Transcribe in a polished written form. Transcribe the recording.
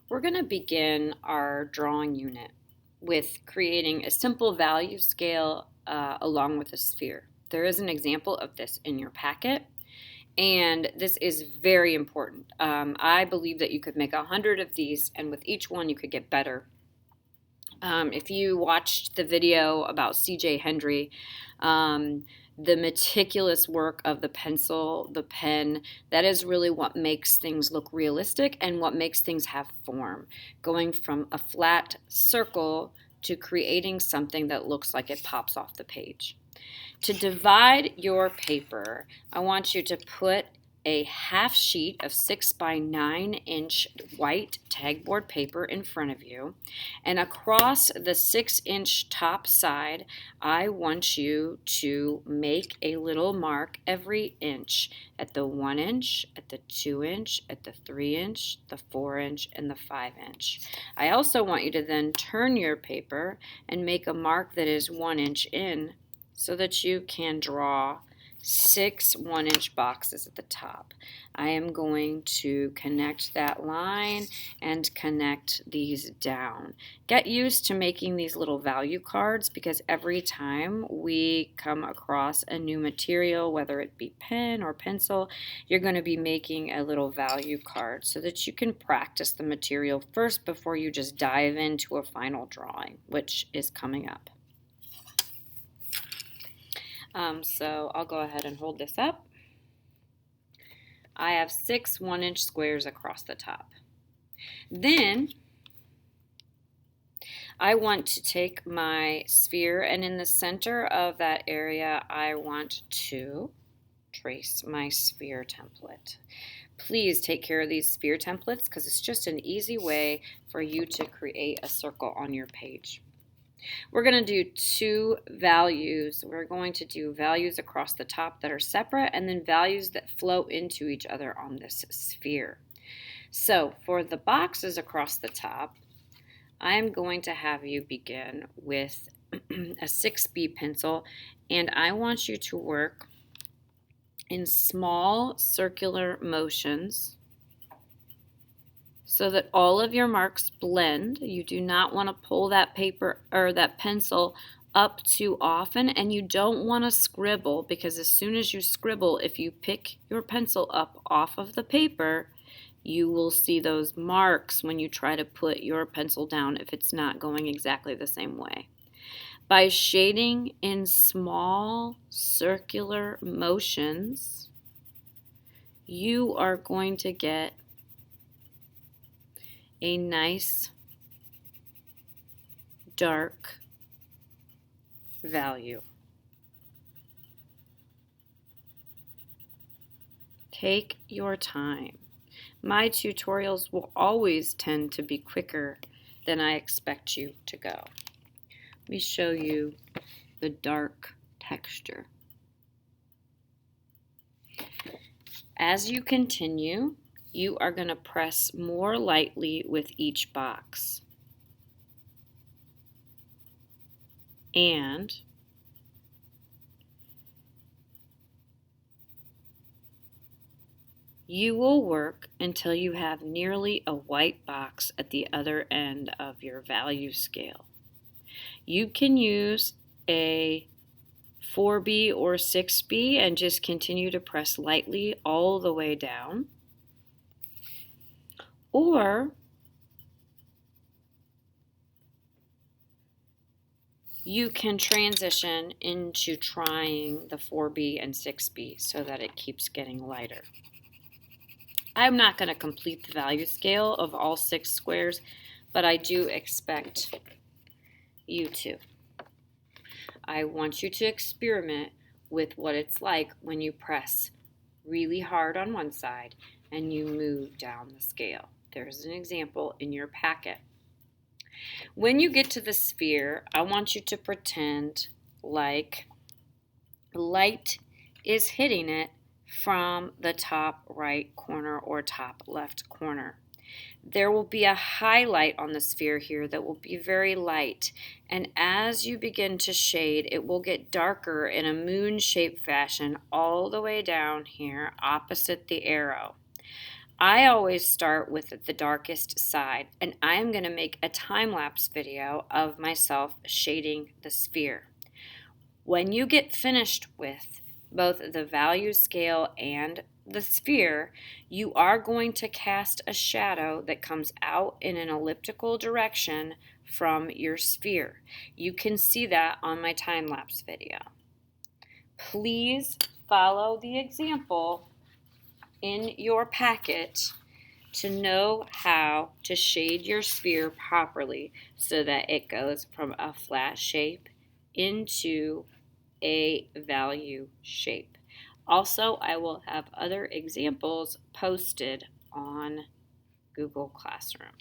We're going to begin our drawing unit with creating a simple value scale along with a sphere. There is an example of this in your packet, and this is very important. I believe that you could make 100 of these, and with each one you could get better. If you watched the video about C.J. Hendry, the meticulous work of the pencil, the pen, that is really what makes things look realistic and what makes things have form. Going from a flat circle to creating something that looks like it pops off the page. To divide your paper, I want you to put a half sheet of 6 by 9 inch white tagboard paper in front of you, and across the 6-inch top side I want you to make a little mark every inch at the 1 inch, at the 2 inch, at the 3 inch, the 4 inch, and the 5 inch. I also want you to then turn your paper and make a mark that is 1 inch in so that you can draw 6 1-inch boxes at the top. I am going to connect that line and connect these down. Get used to making these little value cards, because every time we come across a new material, whether it be pen or pencil, you're going to be making a little value card so that you can practice the material first before you just dive into a final drawing, which is coming up. So I'll go ahead and hold this up. I have 6 1-inch squares across the top. Then I want to take my sphere, and in the center of that area I want to trace my sphere template. Please take care of these sphere templates, because it's just an easy way for you to create a circle on your page. We're going to do 2 values. We're going to do values across the top that are separate, and then values that flow into each other on this sphere. So for the boxes across the top, I'm going to have you begin with a 6B pencil, and I want you to work in small circular motions so that all of your marks blend. You do not want to pull that paper or that pencil up too often, and you don't want to scribble, because as soon as you scribble, if you pick your pencil up off of the paper, you will see those marks when you try to put your pencil down if it's not going exactly the same way. By shading in small circular motions, you are going to get a nice dark value. Take your time. My tutorials will always tend to be quicker than I expect you to go. Let me show you the dark texture. As you continue, you are going to press more lightly with each box. And you will work until you have nearly a white box at the other end of your value scale. You can use a 4B or 6B and just continue to press lightly all the way down. Or you can transition into trying the 4B and 6B so that it keeps getting lighter. I'm not going to complete the value scale of all 6 squares, but I do expect you to. I want you to experiment with what it's like when you press really hard on one side and you move down the scale. There's an example in your packet. When you get to the sphere, I want you to pretend like light is hitting it from the top right corner or top left corner. There will be a highlight on the sphere here that will be very light, and as you begin to shade, it will get darker in a moon-shaped fashion all the way down here opposite the arrow. I always start with the darkest side, and I am going to make a time-lapse video of myself shading the sphere. When you get finished with both the value scale and the sphere, you are going to cast a shadow that comes out in an elliptical direction from your sphere. You can see that on my time-lapse video. Please follow the example in your packet to know how to shade your sphere properly so that it goes from a flat shape into a value shape. Also, I will have other examples posted on Google Classroom.